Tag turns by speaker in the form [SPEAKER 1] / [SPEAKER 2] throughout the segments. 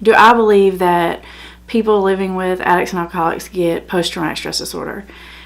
[SPEAKER 1] Do I believe that people living with addicts and alcoholics get post-traumatic stress disorder?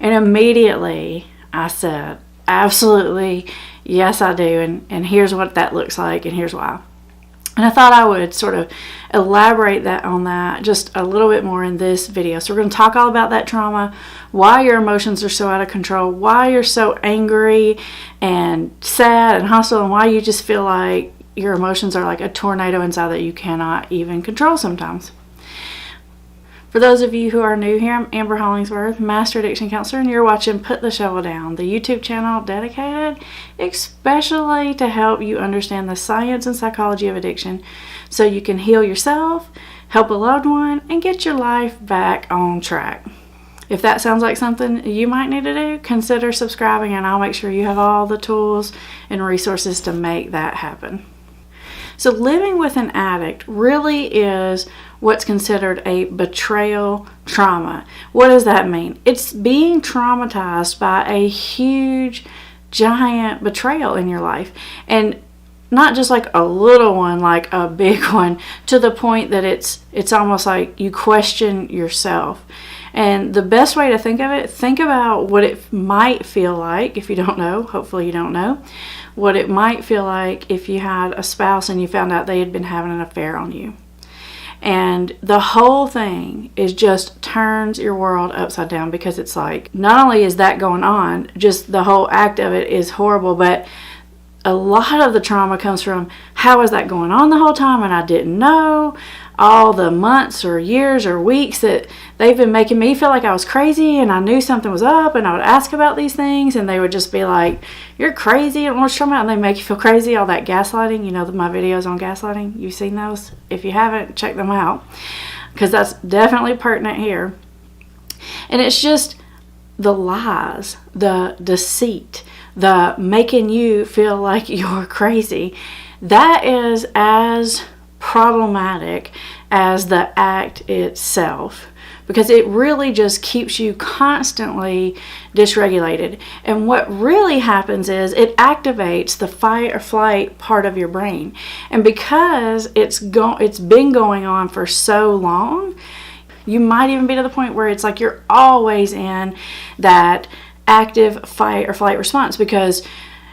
[SPEAKER 1] And immediately I said, absolutely, yes I do, and here's what that looks like, and here's why. And I thought I would sort of elaborate on that just a little bit more in this video. So we're going to talk all about that trauma, why your emotions are so out of control, why you're so angry and sad and hostile, and why you just feel like your emotions are like a tornado inside that you cannot even control sometimes. For those of you who are new here, I'm Amber Hollingsworth, Master Addiction Counselor, and you're watching Put the Shovel Down, the YouTube channel dedicated especially to help you understand the science and psychology of addiction so you can heal yourself, help a loved one, and get your life back on track. If that sounds like something you might need to do, consider subscribing, and I'll make sure you have all the tools and resources to make that happen. So living with an addict really is what's considered a betrayal trauma. What does that mean? It's being traumatized by a huge, giant betrayal in your life. And not just like a little one, like a big one, to the point that it's almost like you question yourself. And the best way to think of it, think about what it might feel like, if you don't know, hopefully you don't know, what it might feel like if you had a spouse and you found out they had been having an affair on you. And the whole thing is just turns your world upside down, because it's like, not only is that going on, just the whole act of it is horrible, but a lot of the trauma comes from, how is that going on the whole time and I didn't know? All the months or years or weeks that they've been making me feel like I was crazy and I knew something was up, and I would ask about these things and they would just be like, you're crazy, I don't know what you're talking about, and they make you feel crazy. All that gaslighting, you know, my videos on gaslighting, you've seen those? If you haven't, check them out, because that's definitely pertinent here. And it's just the lies, the deceit, the making you feel like you're crazy. That is as problematic as the act itself, because it really just keeps you constantly dysregulated. And what really happens is it activates the fight or flight part of your brain. And because it's been going on for so long, you might even be to the point where it's like you're always in that active fight or flight response, because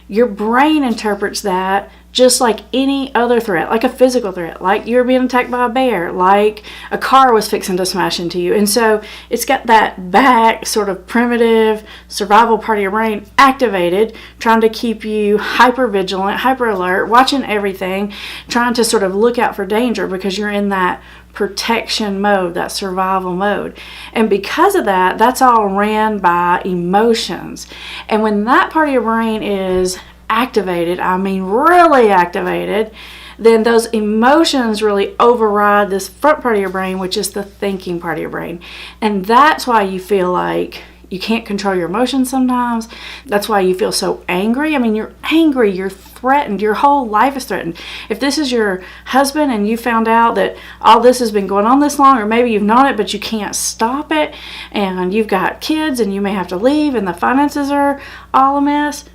[SPEAKER 1] your brain interprets that just like any other threat, like a physical threat, like you're being attacked by a bear, like a car was fixing to smash into you. And so it's got that back sort of primitive survival part of your brain activated, trying to keep you hyper vigilant, hyper alert, watching everything, trying to sort of look out for danger, because you're in that protection mode, that survival mode. And because of that, that's all ran by emotions. And when that part of your brain is activated, I mean really activated, then those emotions really override this front part of your brain, which is the thinking part of your brain. And that's why you feel like you can't control your emotions sometimes. That's why you feel so angry. I mean, you're angry, you're threatened, your whole life is threatened. If this is your husband and you found out that all this has been going on this long, or maybe you've known it but you can't stop it, and you've got kids and you may have to leave and the finances are all a mess,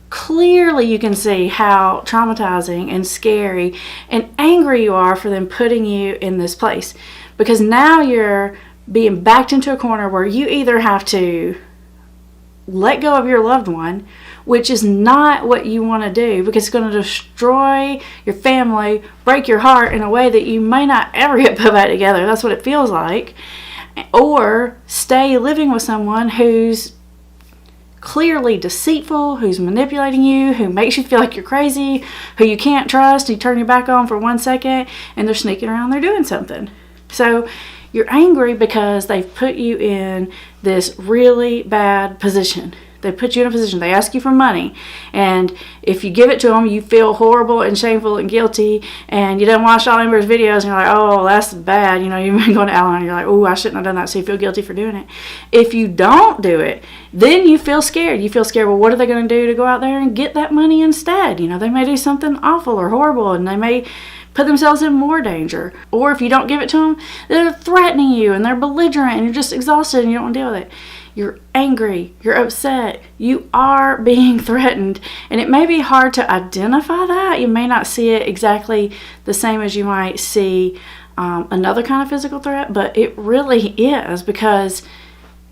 [SPEAKER 1] clearly you can see how traumatizing and scary and angry you are for them putting you in this place. Because now you're being backed into a corner where you either have to let go of your loved one, which is not what you want to do, because it's going to destroy your family, break your heart in a way that you may not ever get put back together. That's what it feels like. Or stay living with someone who's clearly deceitful, who's manipulating you, who makes you feel like you're crazy, who you can't trust. You turn your back on for 1 second and they're sneaking around, they're doing something. So you're angry because they've put you in this really bad position. They put you in a position, they ask you for money, and if you give it to them, you feel horrible and shameful and guilty, and you don't watch all Amber's videos, and you're like, oh, that's bad. You know, you've been going to Al-Anon, and you're like, oh, I shouldn't have done that, so you feel guilty for doing it. If you don't do it, then you feel scared. You feel scared, well, what are they going to do to go out there and get that money instead? You know, they may do something awful or horrible, and they may put themselves in more danger. Or if you don't give it to them, they're threatening you, and they're belligerent, and you're just exhausted, and you don't want to deal with it. You're angry, you're upset, you are being threatened, and it may be hard to identify that. You may not see it exactly the same as you might see another kind of physical threat, but it really is, because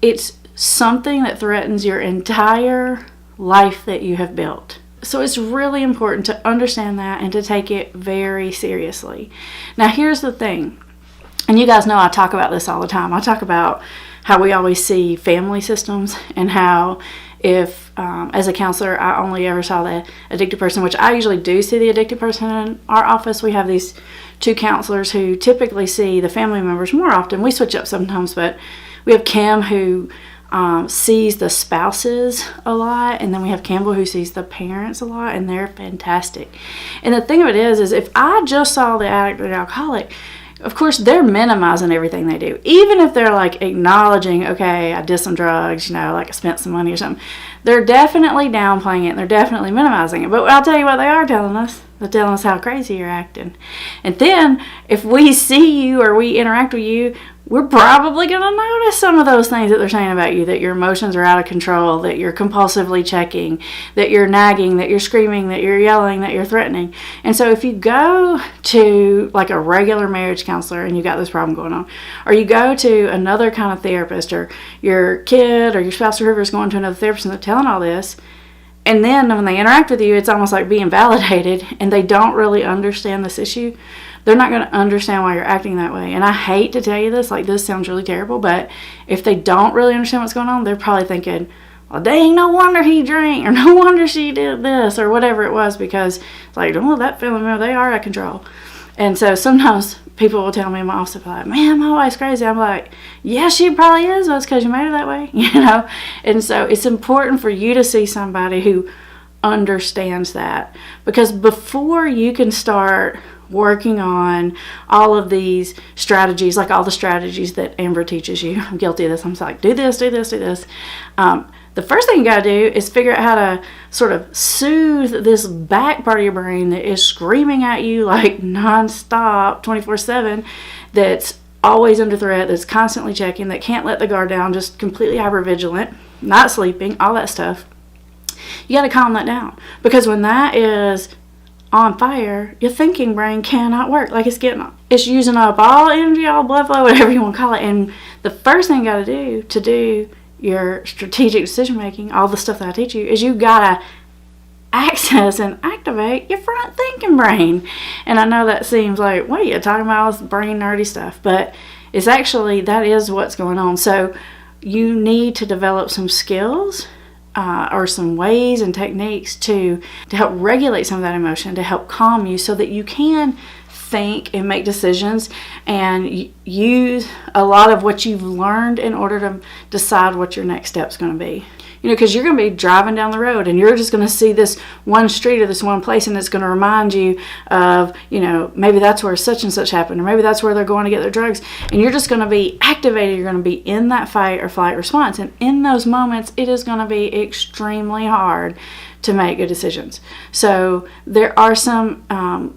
[SPEAKER 1] it's something that threatens your entire life that you have built. So it's really important to understand that and to take it very seriously. Now, here's the thing, and you guys know I talk about this all the time. I talk about how we always see family systems, and how if, as a counselor, I only ever saw the addicted person, which I usually do see the addicted person in our office. We have these 2 counselors who typically see the family members more often. We switch up sometimes, but we have Kim who sees the spouses a lot, and then we have Campbell who sees the parents a lot, and they're fantastic. And the thing of it is if I just saw the addict or the alcoholic, of course, they're minimizing everything they do. Even if they're like acknowledging, okay, I did some drugs, like I spent some money or something, they're definitely downplaying it, and they're definitely minimizing it. But I'll tell you what they are telling us. They're telling us how crazy you're acting. And then if we see you or we interact with you, we're probably going to notice some of those things that they're saying about you, that your emotions are out of control, that you're compulsively checking, that you're nagging, that you're screaming, that you're yelling, that you're threatening. And so if you go to like a regular marriage counselor and you've got this problem going on, or you go to another kind of therapist, or your kid or your spouse or whoever is going to another therapist and they're telling all this, and then when they interact with you, it's almost like being validated, and they don't really understand this issue, they're not going to understand why you're acting that way. And I hate to tell you this, like this sounds really terrible, but if they don't really understand what's going on, they're probably thinking, well, dang, no wonder he drank, or no wonder she did this, or whatever it was, because it's like, oh, that family member, they are out of control. And so sometimes people will tell me in my office, like, man, my wife's crazy. I'm like, yeah, she probably is. Well, it's because you made her that way, And so it's important for you to see somebody who understands that, because before you can start working on all of these strategies, like all the strategies that Amber teaches you, I'm guilty of this. I'm just like, do this, do this, do this. The first thing you got to do is figure out how to sort of soothe this back part of your brain that is screaming at you like nonstop, 24/7, that's always under threat, that's constantly checking, that can't let the guard down, just completely hypervigilant, not sleeping, all that stuff. You got to calm that down, because when that is on fire, your thinking brain cannot work. Like it's using up all energy, all blood flow, whatever you want to call it. And the first thing you got to do your strategic decision making, all the stuff that I teach you, is you got to access and activate your front thinking brain. And I know that seems like, what are you talking about, all this brain nerdy stuff? But it's actually, that is what's going on. So you need to develop some skills or some ways and techniques to help regulate some of that emotion, to help calm you, so that you can think and make decisions and use a lot of what you've learned in order to decide what your next step's going to be. Because you're going to be driving down the road and you're just going to see this one street or this one place, and it's going to remind you of, maybe that's where such and such happened, or maybe that's where they're going to get their drugs, and you're just going to be activated. You're going to be in that fight or flight response, and in those moments it is going to be extremely hard to make good decisions. So there are some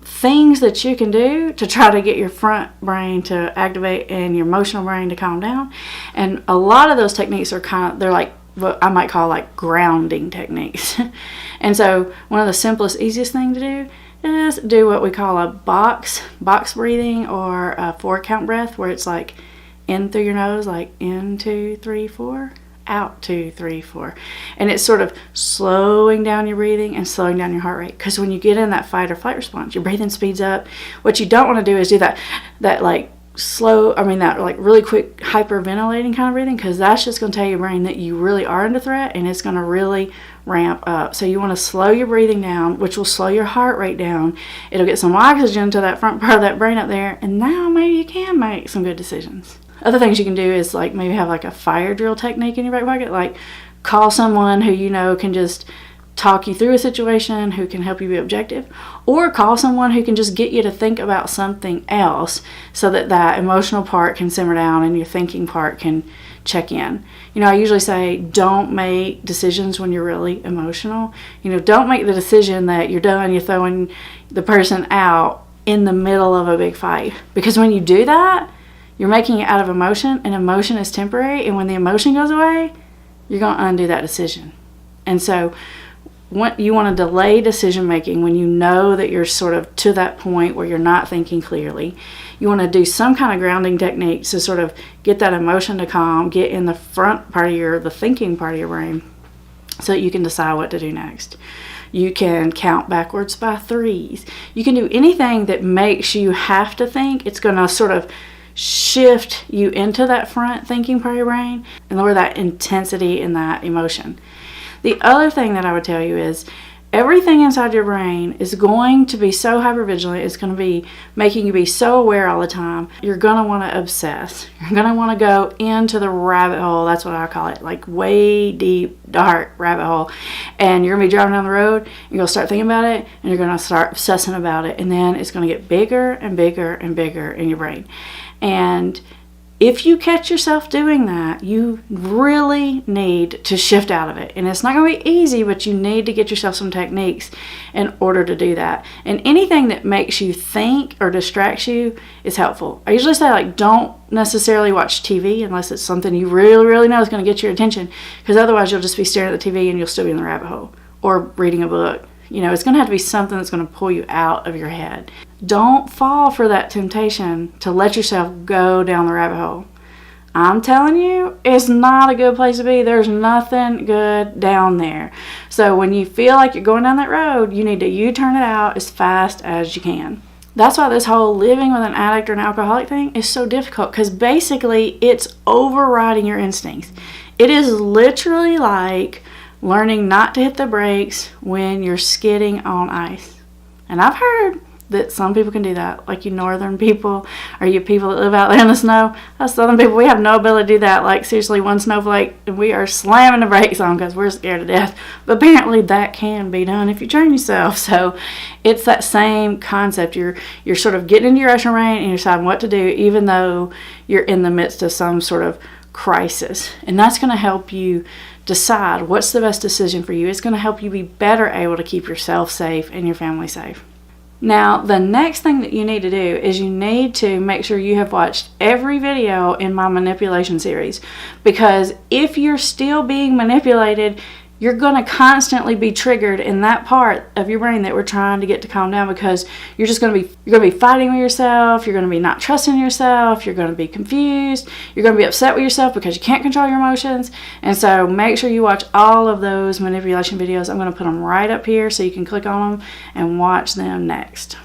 [SPEAKER 1] things that you can do to try to get your front brain to activate and your emotional brain to calm down, and a lot of those techniques are they're like what I might call like grounding techniques. And so one of the simplest, easiest thing to do is do what we call a box breathing, or a 4-count breath, where it's like in through your nose, like in 2, 3, 4, out 2, 3, 4. And it's sort of slowing down your breathing and slowing down your heart rate. Because when you get in that fight or flight response, your breathing speeds up. What you don't want to do is do that like that like really quick hyperventilating kind of breathing, because that's just going to tell your brain that you really are under threat, and it's going to really ramp up. So you want to slow your breathing down, which will slow your heart rate down. It'll get some oxygen to that front part of that brain up there, and now maybe you can make some good decisions. Other things you can do is like maybe have like a fire drill technique in your back pocket, like call someone who can just talk you through a situation, who can help you be objective, or call someone who can just get you to think about something else, so that that emotional part can simmer down and your thinking part can check in. I usually say, don't make decisions when you're really emotional. Don't make the decision that you're done, you're throwing the person out in the middle of a big fight, because when you do that, you're making it out of emotion, and emotion is temporary, and when the emotion goes away, you're going to undo that decision. And so you want to delay decision making when you know that you're sort of to that point where you're not thinking clearly. You want to do some kind of grounding technique to sort of get that emotion to calm, get in the front part of the thinking part of your brain, so that you can decide what to do next. You can count backwards by 3s. You can do anything that makes you have to think. It's going to sort of shift you into that front thinking part of your brain and lower that intensity in that emotion. The other thing that I would tell you is everything inside your brain is going to be so hypervigilant. It's going to be making you be so aware all the time. You're going to want to obsess. You're going to want to go into the rabbit hole. That's what I call it, like way deep, dark rabbit hole. And you're going to be driving down the road, and you're going to start thinking about it, and you're going to start obsessing about it. And then it's going to get bigger and bigger and bigger in your brain. And if you catch yourself doing that, you really need to shift out of it. And it's not going to be easy, but you need to get yourself some techniques in order to do that. And anything that makes you think or distracts you is helpful. I usually say, like, don't necessarily watch TV unless it's something you really, really know is going to get your attention, because otherwise you'll just be staring at the TV and you'll still be in the rabbit hole, or reading a book. You know, it's going to have to be something that's going to pull you out of your head. Don't fall for that temptation to let yourself go down the rabbit hole. I'm telling you, it's not a good place to be. There's nothing good down there. So when you feel like you're going down that road, you need to U-turn it out as fast as you can. That's why this whole living with an addict or an alcoholic thing is so difficult, because basically it's overriding your instincts. It is literally like learning not to hit the brakes when you're skidding on ice. And I've heard that some people can do that, like you northern people, or you people that live out there in the snow. Us southern people, we have no ability to do that. Like, seriously, one snowflake and we are slamming the brakes on because we're scared to death. But apparently that can be done if you train yourself. So it's that same concept. You're sort of getting into your ocean brain and you're deciding what to do, even though you're in the midst of some sort of crisis. And that's going to help you decide what's the best decision for you. It's going to help you be better able to keep yourself safe and your family safe. Now, the next thing that you need to do is you need to make sure you have watched every video in my manipulation series, because if you're still being manipulated, you're going to constantly be triggered in that part of your brain that we're trying to get to calm down, because you're going to be fighting with yourself, you're going to be not trusting yourself, you're going to be confused, you're going to be upset with yourself because you can't control your emotions. And so make sure you watch all of those manipulation videos. I'm going to put them right up here so you can click on them and watch them next.